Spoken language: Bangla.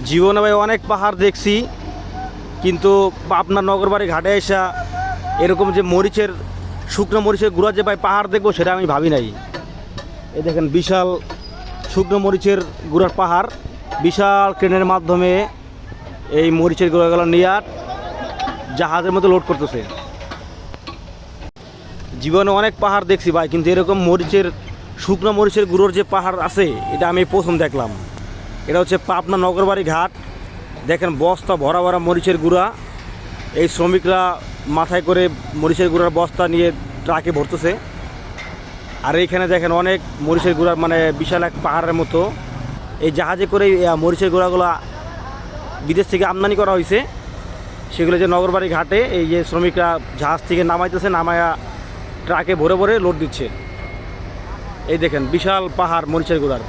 জীবনে ভাই অনেক পাহাড় দেখছি, কিন্তু আপনার নগরবাড়ি ঘাটে এসে এরকম যে মরিচের শুকনো মরিচের গুঁড়া যে ভাই পাহাড় দেখবো সেটা আমি ভাবি নাই। এই দেখেন বিশাল শুকনো মরিচের গুঁড়ার পাহাড়, বিশাল ট্রেনের মাধ্যমে এই মরিচের গুঁড়াগুলো নিয়ে জাহাজের মধ্যে লোড করতেছে। জীবনে অনেক পাহাড় দেখছি ভাই, কিন্তু এরকম মরিচের শুকনো মরিচের গুঁড়োর যে পাহাড় আছে এটা আমি প্রথম দেখলাম। এটা হচ্ছে পাবনা নগরবাড়ি ঘাট। দেখেন বস্তা ভরা ভরা মরিচের গুঁড়া, এই শ্রমিকরা মাথায় করে মরিচের গুঁড়ার বস্তা নিয়ে ট্রাকে ভরতেছে। আর এইখানে দেখেন অনেক মরিচের গুঁড়ার মানে বিশাল এক পাহাড়ের মতো। এই জাহাজে করে মরিচের গুঁড়াগুলো বিদেশ থেকে আমদানি করা হয়েছে, সেগুলো যে নগরবাড়ি ঘাটে এই যে শ্রমিকরা জাহাজ থেকে নামাইতেছে, নামায়া ট্রাকে ভরে ভরে লোড দিচ্ছে। এই দেখেন বিশাল পাহাড় মরিচের গুঁড়ার।